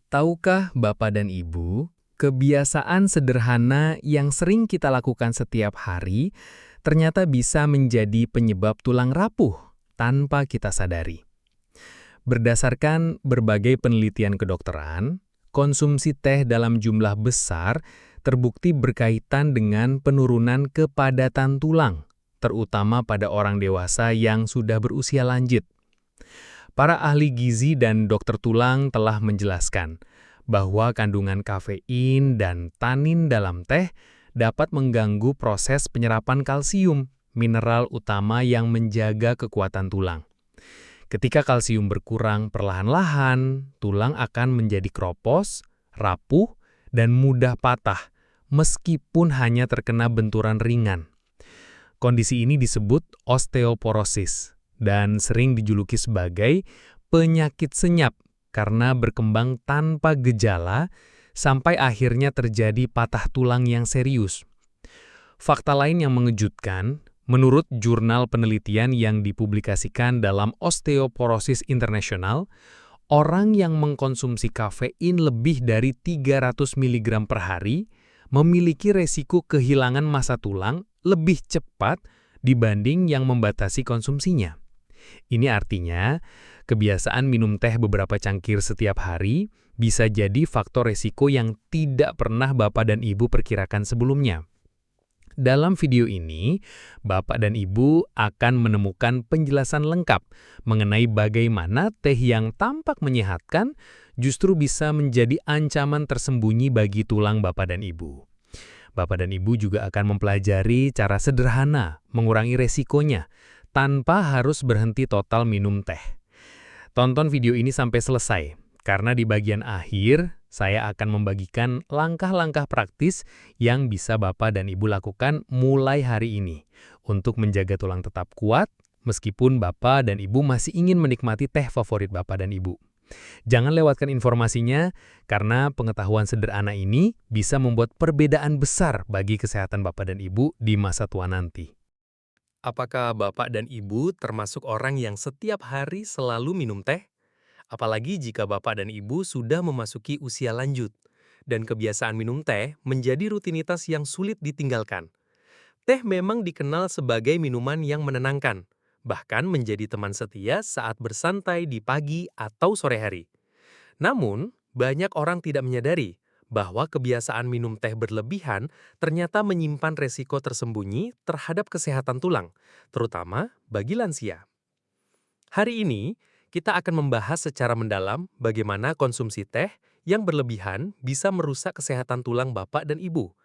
Tahukah Bapak dan Ibu, kebiasaan sederhana yang sering kita lakukan setiap hari ternyata bisa menjadi penyebab tulang rapuh tanpa kita sadari. Berdasarkan berbagai penelitian kedokteran, konsumsi teh dalam jumlah besar terbukti berkaitan dengan penurunan kepadatan tulang, terutama pada orang dewasa yang sudah berusia lanjut. Para ahli gizi dan dokter tulang telah menjelaskan bahwa kandungan kafein dan tanin dalam teh dapat mengganggu proses penyerapan kalsium, mineral utama yang menjaga kekuatan tulang. Ketika kalsium berkurang perlahan-lahan, tulang akan menjadi kropos, rapuh, dan mudah patah, meskipun hanya terkena benturan ringan. Kondisi ini disebut osteoporosis dan sering dijuluki sebagai penyakit senyap karena berkembang tanpa gejala sampai akhirnya terjadi patah tulang yang serius. Fakta lain yang mengejutkan, menurut jurnal penelitian yang dipublikasikan dalam Osteoporosis International, orang yang mengkonsumsi kafein lebih dari 300 mg per hari memiliki resiko kehilangan massa tulang lebih cepat dibanding yang membatasi konsumsinya. Ini artinya, kebiasaan minum teh beberapa cangkir setiap hari bisa jadi faktor resiko yang tidak pernah Bapak dan Ibu perkirakan sebelumnya. Dalam video ini, Bapak dan Ibu akan menemukan penjelasan lengkap mengenai bagaimana teh yang tampak menyehatkan justru bisa menjadi ancaman tersembunyi bagi tulang Bapak dan Ibu. Bapak dan Ibu juga akan mempelajari cara sederhana mengurangi resikonya tanpa harus berhenti total minum teh. Tonton video ini sampai selesai, karena di bagian akhir saya akan membagikan langkah-langkah praktis yang bisa Bapak dan Ibu lakukan mulai hari ini untuk menjaga tulang tetap kuat meskipun Bapak dan Ibu masih ingin menikmati teh favorit Bapak dan Ibu. Jangan lewatkan informasinya, karena pengetahuan sederhana ini bisa membuat perbedaan besar bagi kesehatan Bapak dan Ibu di masa tua nanti. Apakah Bapak dan Ibu termasuk orang yang setiap hari selalu minum teh? Apalagi jika Bapak dan Ibu sudah memasuki usia lanjut, dan kebiasaan minum teh menjadi rutinitas yang sulit ditinggalkan. Teh memang dikenal sebagai minuman yang menenangkan, bahkan menjadi teman setia saat bersantai di pagi atau sore hari. Namun, banyak orang tidak menyadari bahwa kebiasaan minum teh berlebihan ternyata menyimpan resiko tersembunyi terhadap kesehatan tulang, terutama bagi lansia. Hari ini, kita akan membahas secara mendalam bagaimana konsumsi teh yang berlebihan bisa merusak kesehatan tulang Bapak dan Ibu.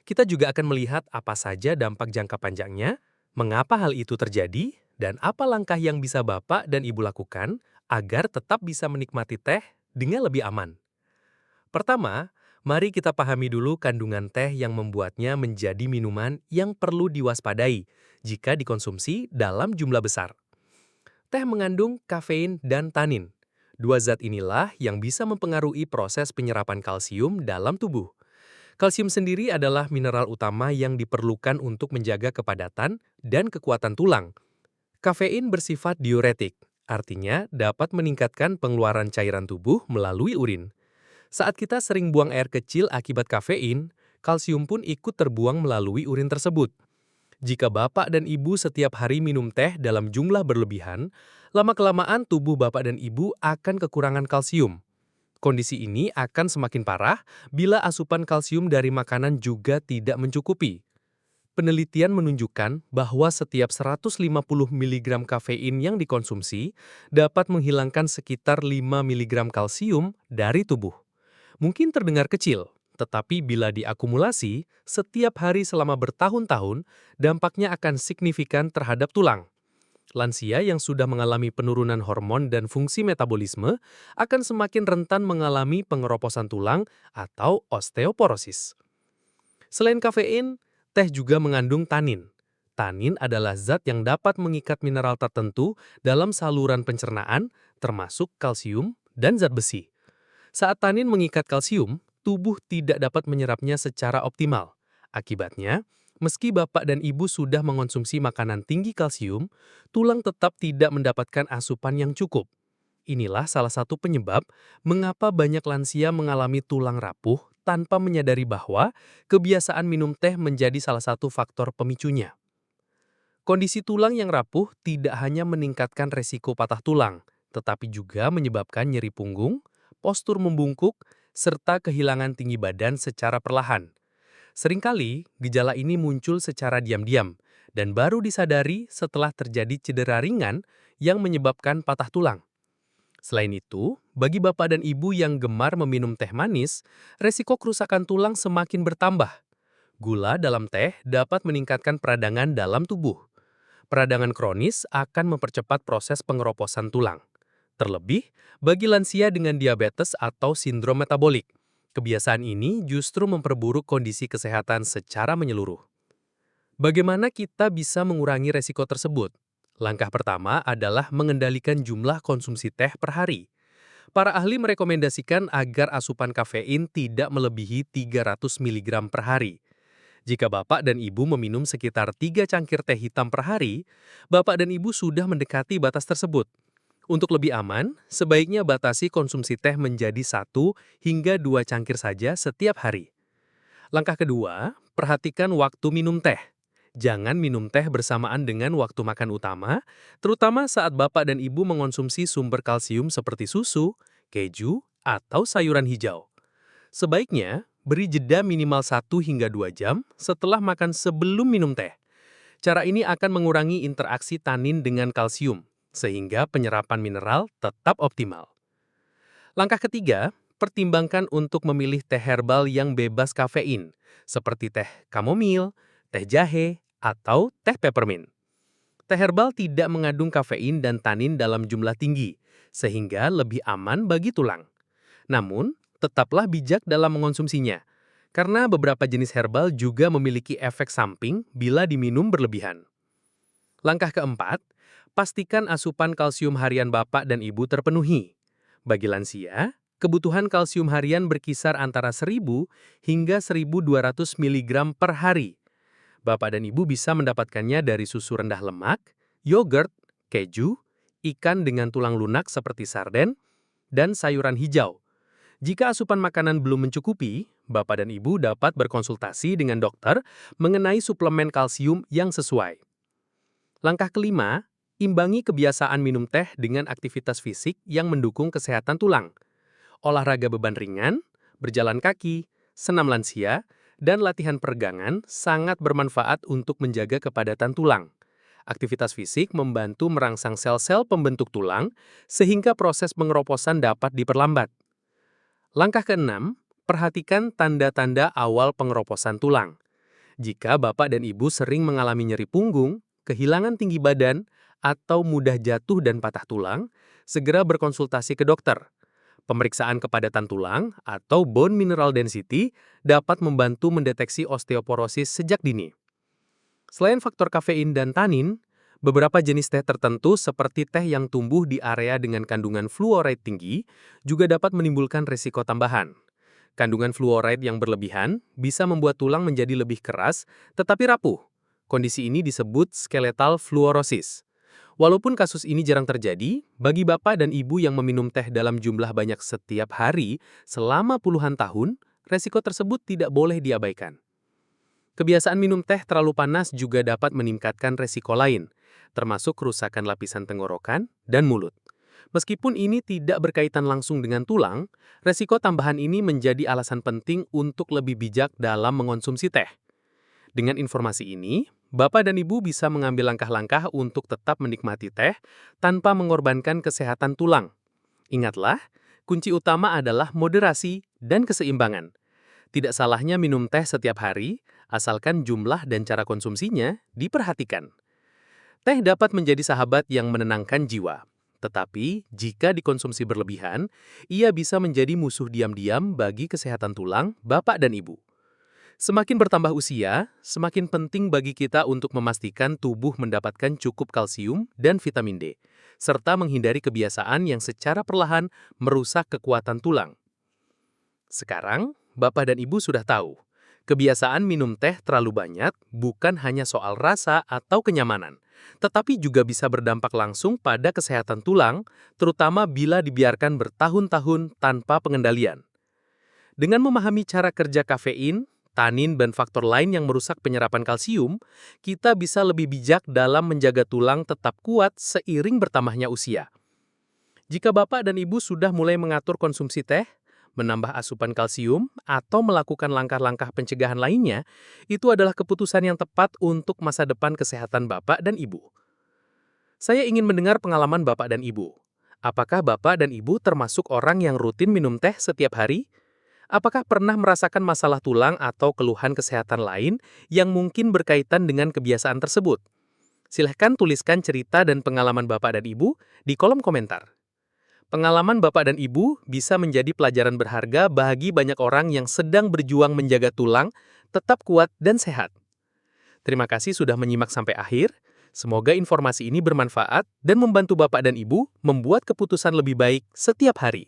Kita juga akan melihat apa saja dampak jangka panjangnya, mengapa hal itu terjadi, dan apa langkah yang bisa Bapak dan Ibu lakukan agar tetap bisa menikmati teh dengan lebih aman. Pertama, mari kita pahami dulu kandungan teh yang membuatnya menjadi minuman yang perlu diwaspadai jika dikonsumsi dalam jumlah besar. Teh mengandung kafein dan tanin. Dua zat inilah yang bisa mempengaruhi proses penyerapan kalsium dalam tubuh. Kalsium sendiri adalah mineral utama yang diperlukan untuk menjaga kepadatan dan kekuatan tulang. Kafein bersifat diuretik, artinya dapat meningkatkan pengeluaran cairan tubuh melalui urin. Saat kita sering buang air kecil akibat kafein, kalsium pun ikut terbuang melalui urin tersebut. Jika Bapak dan Ibu setiap hari minum teh dalam jumlah berlebihan, lama-kelamaan tubuh Bapak dan Ibu akan kekurangan kalsium. Kondisi ini akan semakin parah bila asupan kalsium dari makanan juga tidak mencukupi. Penelitian menunjukkan bahwa setiap 150 mg kafein yang dikonsumsi dapat menghilangkan sekitar 5 mg kalsium dari tubuh. Mungkin terdengar kecil, tetapi bila diakumulasi setiap hari selama bertahun-tahun, dampaknya akan signifikan terhadap tulang. Lansia yang sudah mengalami penurunan hormon dan fungsi metabolisme akan semakin rentan mengalami pengeroposan tulang atau osteoporosis. Selain kafein, teh juga mengandung tanin. Tanin adalah zat yang dapat mengikat mineral tertentu dalam saluran pencernaan, termasuk kalsium dan zat besi. Saat tanin mengikat kalsium, tubuh tidak dapat menyerapnya secara optimal. Akibatnya, meski Bapak dan Ibu sudah mengonsumsi makanan tinggi kalsium, tulang tetap tidak mendapatkan asupan yang cukup. Inilah salah satu penyebab mengapa banyak lansia mengalami tulang rapuh tanpa menyadari bahwa kebiasaan minum teh menjadi salah satu faktor pemicunya. Kondisi tulang yang rapuh tidak hanya meningkatkan resiko patah tulang, tetapi juga menyebabkan nyeri punggung, postur membungkuk, serta kehilangan tinggi badan secara perlahan. Seringkali, gejala ini muncul secara diam-diam dan baru disadari setelah terjadi cedera ringan yang menyebabkan patah tulang. Selain itu, bagi bapak dan ibu yang gemar meminum teh manis, resiko kerusakan tulang semakin bertambah. Gula dalam teh dapat meningkatkan peradangan dalam tubuh. Peradangan kronis akan mempercepat proses pengeroposan tulang. Terlebih, bagi lansia dengan diabetes atau sindrom metabolik, kebiasaan ini justru memperburuk kondisi kesehatan secara menyeluruh. Bagaimana kita bisa mengurangi resiko tersebut? Langkah pertama adalah mengendalikan jumlah konsumsi teh per hari. Para ahli merekomendasikan agar asupan kafein tidak melebihi 300 mg per hari. Jika bapak dan ibu meminum sekitar 3 cangkir teh hitam per hari, bapak dan ibu sudah mendekati batas tersebut. Untuk lebih aman, sebaiknya batasi konsumsi teh menjadi 1 hingga 2 cangkir saja setiap hari. Langkah kedua, perhatikan waktu minum teh. Jangan minum teh bersamaan dengan waktu makan utama, terutama saat bapak dan ibu mengonsumsi sumber kalsium seperti susu, keju, atau sayuran hijau. Sebaiknya, beri jeda minimal 1 hingga 2 jam setelah makan sebelum minum teh. Cara ini akan mengurangi interaksi tanin dengan kalsium, sehingga penyerapan mineral tetap optimal. Langkah ketiga, pertimbangkan untuk memilih teh herbal yang bebas kafein, seperti teh kamomil, teh jahe, atau teh peppermint. Teh herbal tidak mengandung kafein dan tanin dalam jumlah tinggi, sehingga lebih aman bagi tulang. Namun, tetaplah bijak dalam mengonsumsinya, karena beberapa jenis herbal juga memiliki efek samping bila diminum berlebihan. Langkah keempat, pastikan asupan kalsium harian bapak dan ibu terpenuhi. Bagi lansia, kebutuhan kalsium harian berkisar antara 1000 hingga 1200 mg per hari. Bapak dan ibu bisa mendapatkannya dari susu rendah lemak, yogurt, keju, ikan dengan tulang lunak seperti sarden, dan sayuran hijau. Jika asupan makanan belum mencukupi, bapak dan ibu dapat berkonsultasi dengan dokter mengenai suplemen kalsium yang sesuai. Langkah kelima, imbangi kebiasaan minum teh dengan aktivitas fisik yang mendukung kesehatan tulang. Olahraga beban ringan, berjalan kaki, senam lansia, dan latihan peregangan sangat bermanfaat untuk menjaga kepadatan tulang. Aktivitas fisik membantu merangsang sel-sel pembentuk tulang, sehingga proses pengeroposan dapat diperlambat. Langkah keenam, perhatikan tanda-tanda awal pengeroposan tulang. Jika bapak dan ibu sering mengalami nyeri punggung, kehilangan tinggi badan, atau mudah jatuh dan patah tulang, segera berkonsultasi ke dokter. Pemeriksaan kepadatan tulang atau bone mineral density dapat membantu mendeteksi osteoporosis sejak dini. Selain faktor kafein dan tanin, beberapa jenis teh tertentu seperti teh yang tumbuh di area dengan kandungan fluoride tinggi juga dapat menimbulkan risiko tambahan. Kandungan fluoride yang berlebihan bisa membuat tulang menjadi lebih keras tetapi rapuh. Kondisi ini disebut skeletal fluorosis. Walaupun kasus ini jarang terjadi, bagi bapak dan ibu yang meminum teh dalam jumlah banyak setiap hari selama puluhan tahun, resiko tersebut tidak boleh diabaikan. Kebiasaan minum teh terlalu panas juga dapat meningkatkan resiko lain, termasuk kerusakan lapisan tenggorokan dan mulut. Meskipun ini tidak berkaitan langsung dengan tulang, resiko tambahan ini menjadi alasan penting untuk lebih bijak dalam mengonsumsi teh. Dengan informasi ini, bapak dan ibu bisa mengambil langkah-langkah untuk tetap menikmati teh tanpa mengorbankan kesehatan tulang. Ingatlah, kunci utama adalah moderasi dan keseimbangan. Tidak salahnya minum teh setiap hari, asalkan jumlah dan cara konsumsinya diperhatikan. Teh dapat menjadi sahabat yang menenangkan jiwa. Tetapi, jika dikonsumsi berlebihan, ia bisa menjadi musuh diam-diam bagi kesehatan tulang bapak dan ibu. Semakin bertambah usia, semakin penting bagi kita untuk memastikan tubuh mendapatkan cukup kalsium dan vitamin D, serta menghindari kebiasaan yang secara perlahan merusak kekuatan tulang. Sekarang, bapak dan ibu sudah tahu, Kebiasaan minum teh terlalu banyak bukan hanya soal rasa atau kenyamanan, tetapi juga bisa berdampak langsung pada kesehatan tulang, terutama bila dibiarkan bertahun-tahun tanpa pengendalian. Dengan memahami cara kerja kafein, tanin, dan faktor lain yang merusak penyerapan kalsium, kita bisa lebih bijak dalam menjaga tulang tetap kuat seiring bertambahnya usia. Jika Bapak dan Ibu sudah mulai mengatur konsumsi teh, menambah asupan kalsium, atau melakukan langkah-langkah pencegahan lainnya, itu adalah keputusan yang tepat untuk masa depan kesehatan Bapak dan Ibu. Saya ingin mendengar pengalaman Bapak dan Ibu. Apakah Bapak dan Ibu termasuk orang yang rutin minum teh setiap hari? Apakah pernah merasakan masalah tulang atau keluhan kesehatan lain yang mungkin berkaitan dengan kebiasaan tersebut? Silahkan tuliskan cerita dan pengalaman Bapak dan Ibu di kolom komentar. Pengalaman Bapak dan Ibu bisa menjadi pelajaran berharga bagi banyak orang yang sedang berjuang menjaga tulang, tetap kuat dan sehat. Terima kasih sudah menyimak sampai akhir. Semoga informasi ini bermanfaat dan membantu Bapak dan Ibu membuat keputusan lebih baik setiap hari.